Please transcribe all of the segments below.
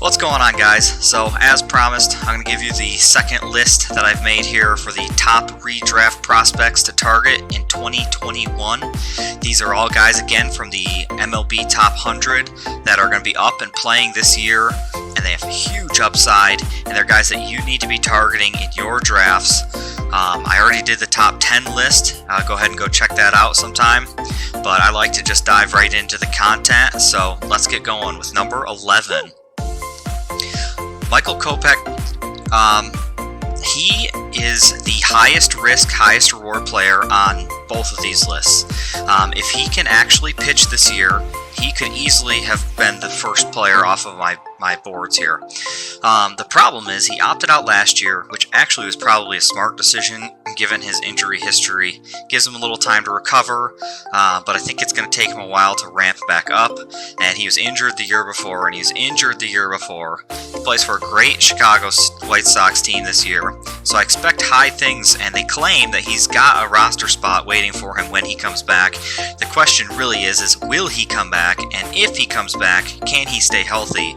What's going on, guys? So as promised, I'm going to give you the second list that I've made here for the top redraft prospects to target in 2021. These are all guys, again, from the MLB Top 100 that are going to be up and playing this year, and they have a huge upside, and they're guys that you need to be targeting in your drafts. I already did the top 10 list. Go ahead and go check that out sometime, but I like to just dive right into the content, so let's get going with number 11. Michael Kopech, he is the highest risk, highest reward player on both of these lists. If he can actually pitch this year, he could easily have been the first player off of my boards here. The problem is he opted out last year, which actually was probably a smart decision given his injury history. Gives him a little time to recover, but I think it's going to take him a while to ramp back up. And he was injured the year before, and he was injured the year before. He plays for a great Chicago White Sox team this year, so I expect high things, and they claim that he's got a roster spot waiting for him when he comes back. The question really is will he come back? And if he comes back, can he stay healthy?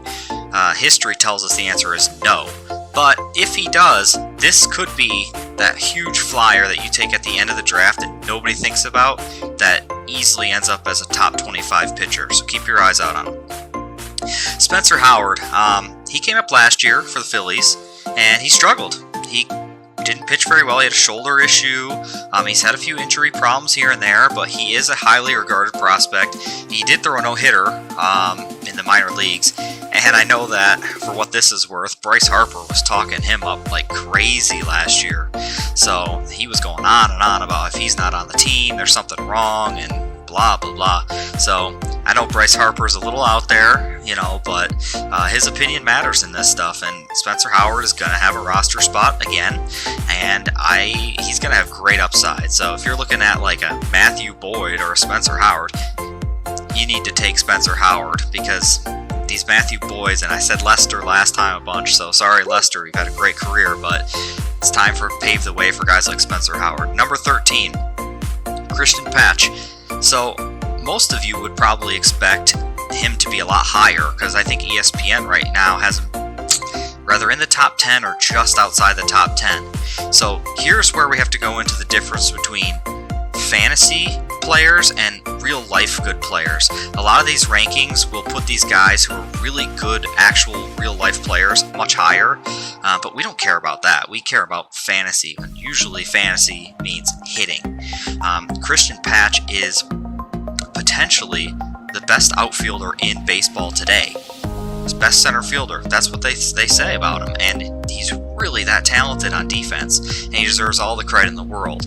History tells us the answer is no. But if he does, this could be that huge flyer that you take at the end of the draft and nobody thinks about that easily ends up as a top 25 pitcher. So keep your eyes out on him. Spencer Howard, he came up last year for the Phillies, and he struggled. He didn't pitch very well. He had a shoulder issue. He's had a few injury problems here and there, but he is a highly regarded prospect. He did throw a no-hitter in the minor leagues, and I know that for what this is worth, Bryce Harper was talking him up like crazy last year. So he was going on and on about if he's not on the team, there's something wrong, and blah, blah, blah. So I know Bryce Harper's a little out there, but his opinion matters in this stuff, and Spencer Howard is going to have a roster spot again, and he's going to have great upside. So if you're looking at like a Matthew Boyd or a Spencer Howard, you need to take Spencer Howard, because these Matthew Boyds, and I said Lester last time a bunch, so sorry Lester, you've had a great career, but it's time to pave the way for guys like Spencer Howard. Number 13, Christian Patch. So most of you would probably expect him to be a lot higher, because I think ESPN right now has him rather in the top 10 or just outside the top 10. So here's where we have to go into the difference between fantasy players and real life good players. A lot of these rankings will put these guys who are really good actual real life players much higher, but we don't care about that. We care about fantasy, and usually fantasy means hitting. Christian Patch is potentially the best outfielder in baseball today. He's best center fielder. That's what they say about him, and he's really that talented on defense, and he deserves all the credit in the world.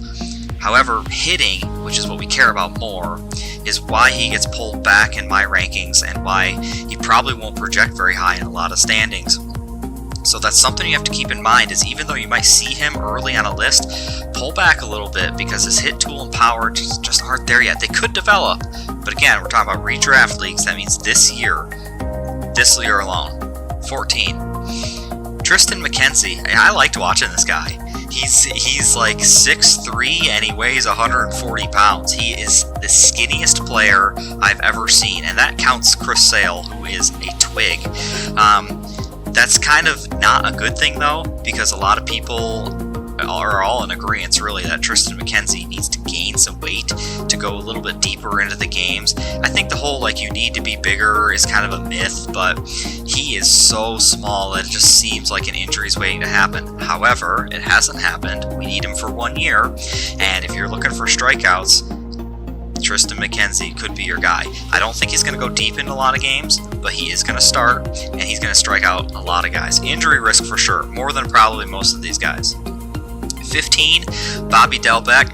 However, hitting, which is what we care about more, is why he gets pulled back in my rankings and why he probably won't project very high in a lot of standings. So that's something you have to keep in mind, is even though you might see him early on a list, pull back a little bit, because his hit tool and power just aren't there yet. They could develop, but again, we're talking about redraft leagues. That means this year alone. 14. Tristan McKenzie. I liked watching this guy. He's like 6'3", and he weighs 140 pounds. He is the skinniest player I've ever seen, and that counts Chris Sale, who is a twig. That's kind of not a good thing, though, because a lot of people are all in agreement, really, that Tristan McKenzie needs to gain some weight to go a little bit deeper into the games. I think the whole, you need to be bigger is kind of a myth, but he is so small that it just seems like an injury is waiting to happen. However, it hasn't happened. We need him for 1 year, and if you're looking for strikeouts, Tristan McKenzie could be your guy. I don't think he's going to go deep into a lot of games, but he is going to start, and he's going to strike out a lot of guys. Injury risk for sure, more than probably most of these guys. 15, Bobby Dalbec.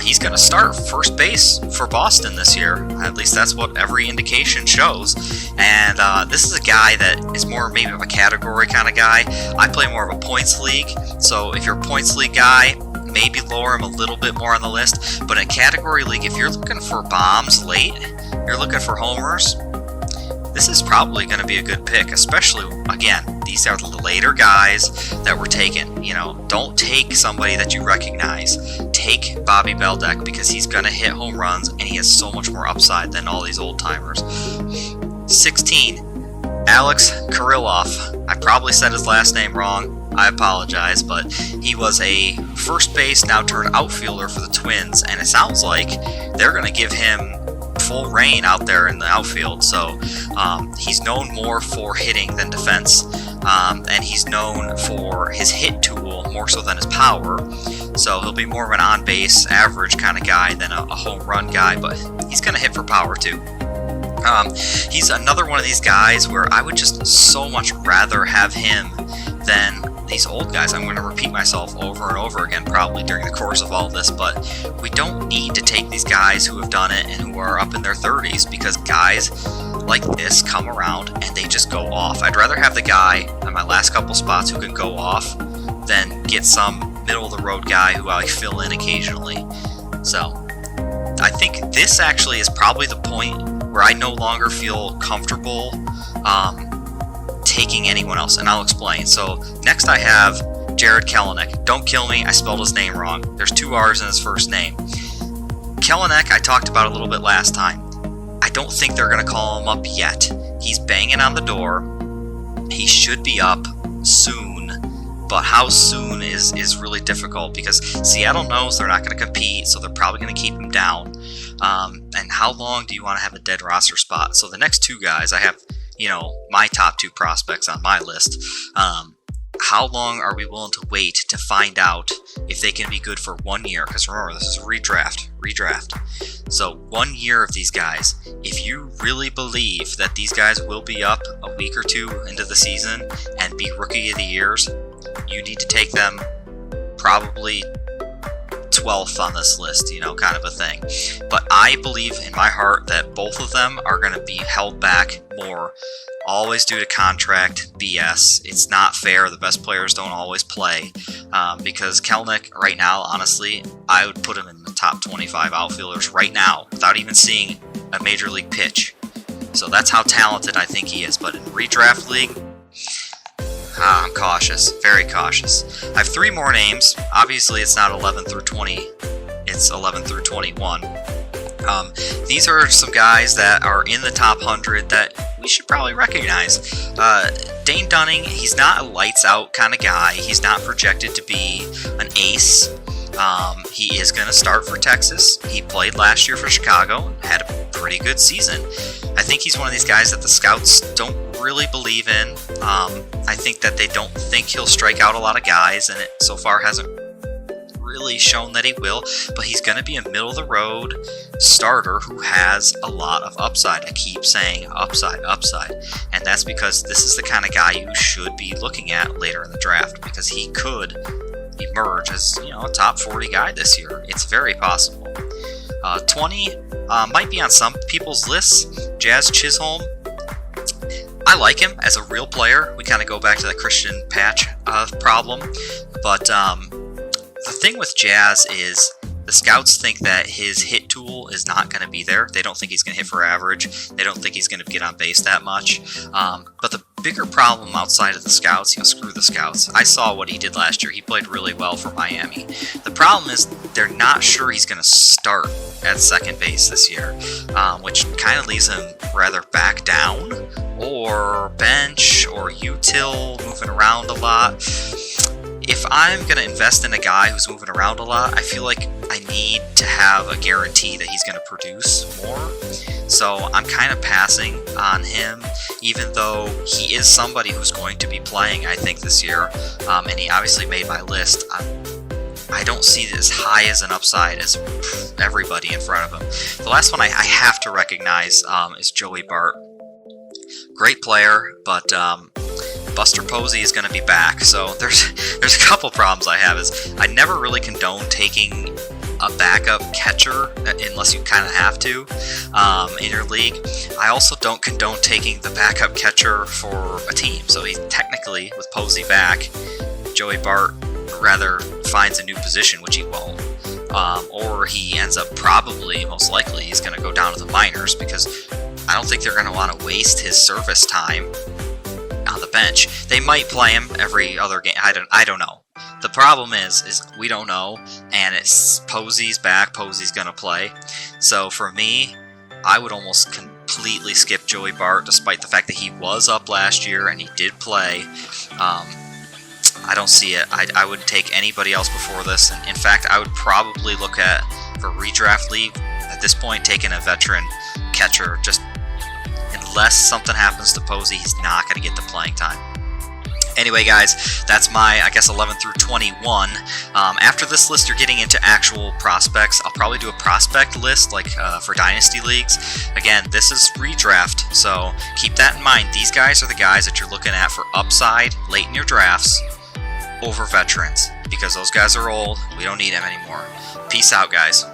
He's going to start first base for Boston this year. At least that's what every indication shows. And this is a guy that is more maybe of a category kind of guy. I play more of a points league, so if you're a points league guy, maybe lower him a little bit more on the list. But in a category league, if you're looking for bombs late, you're looking for homers, this is probably going to be a good pick, especially, again, these are the later guys that were taken. Don't take somebody that you recognize. Take Bobby Dalbec, because he's going to hit home runs, and he has so much more upside than all these old-timers. 16, Alex Kirilloff. I probably said his last name wrong. I apologize, but he was a first base, now turned outfielder for the Twins, and it sounds like they're going to give him full reign out there in the outfield. So he's known more for hitting than defense, and he's known for his hit tool more so than his power. So he'll be more of an on-base average kind of guy than a home run guy, but he's going to hit for power too. He's another one of these guys where I would just so much rather have him than these old guys. I'm going to repeat myself over and over again probably during the course of all this, but we don't need to take these guys who have done it and who are up in their 30s, because guys like this come around and they just go off. I'd rather have the guy on my last couple spots who can go off than get some middle of the road guy who I fill in occasionally. So I think this actually is probably the point where I no longer feel comfortable taking anyone else, and I'll explain. So next I have Jared Kelenic. Don't kill me, I spelled his name wrong. There's 2 R's in his first name. Kelenic, I talked about a little bit last time. I don't think they're going to call him up yet. He's banging on the door. He should be up soon, but how soon is really difficult, because Seattle knows they're not going to compete, so they're probably going to keep him down. And how long do you want to have a dead roster spot? So the next 2 guys, I have, my top 2 prospects on my list. How long are we willing to wait to find out if they can be good for 1 year? Because remember, this is a redraft. So 1 year of these guys. If you really believe that these guys will be up a week or 2 into the season and be rookie of the years, you need to take them probably 12th on this list, kind of a thing. But I believe in my heart that both of them are going to be held back more, always due to contract BS. It's not fair. The best players don't always play, because Kelenic right now, honestly, I would put him in the top 25 outfielders right now without even seeing a major league pitch. So that's how talented I think he is. But in redraft league, I'm cautious, very cautious. I have 3 more names. Obviously, it's not 11 through 20. It's 11 through 21. These are some guys that are in the top 100 that we should probably recognize. Dane Dunning, he's not a lights-out kind of guy. He's not projected to be an ace. He is going to start for Texas. He played last year for Chicago and had a pretty good season. I think he's one of these guys that the scouts don't really believe in. I think that they don't think he'll strike out a lot of guys, and it so far hasn't really shown that he will, but he's going to be a middle-of-the-road starter who has a lot of upside. I keep saying upside, and that's because this is the kind of guy you should be looking at later in the draft, because he could emerge as a top 40 guy this year. It's very possible. 20 might be on some people's lists. Jazz Chisholm. I like him as a real player. We kind of go back to the Christian Patch problem, but the thing with Jazz is the scouts think that his hit tool is not going to be there. They don't think he's going to hit for average. They don't think he's going to get on base that much. But the bigger problem outside of the scouts, screw the scouts. I saw what he did last year. He played really well for Miami. The problem is they're not sure he's going to start at second base this year, which kind of leaves him rather back down or bench or util, moving around a lot. If I'm going to invest in a guy who's moving around a lot, I feel like I need to have a guarantee that he's going to produce more. So I'm kind of passing on him, even though he is somebody who's going to be playing, I think, this year. And he obviously made my list. I don't see it as high as an upside as everybody in front of him. The last one I have to recognize is Joey Bart. Great player, but Buster Posey is going to be back. So there's a couple problems I have. Is I never really condone taking a backup catcher unless you kind of have to in your league. I also don't condone taking the backup catcher for a team. So he technically, with Posey back, Joey Bart rather finds a new position, which he won't. Or he ends up probably, most likely, he's going to go down to the minors, because I don't think they're going to want to waste his service time on the bench. They might play him every other game. I don't know. The problem is we don't know, and it's Posey's back. Posey's going to play. So for me, I would almost completely skip Joey Bart, despite the fact that he was up last year and he did play. I don't see it. I would take anybody else before this. And in fact, I would probably look at, for redraft league, at this point, taking a veteran catcher. Just unless something happens to Posey, he's not going to get the playing time. Anyway, guys, that's my, I guess, 11 through 21. After this list, you're getting into actual prospects. I'll probably do a prospect list, like for Dynasty Leagues. Again, this is redraft, so keep that in mind. These guys are the guys that you're looking at for upside late in your drafts over veterans, because those guys are old. We don't need them anymore. Peace out, guys.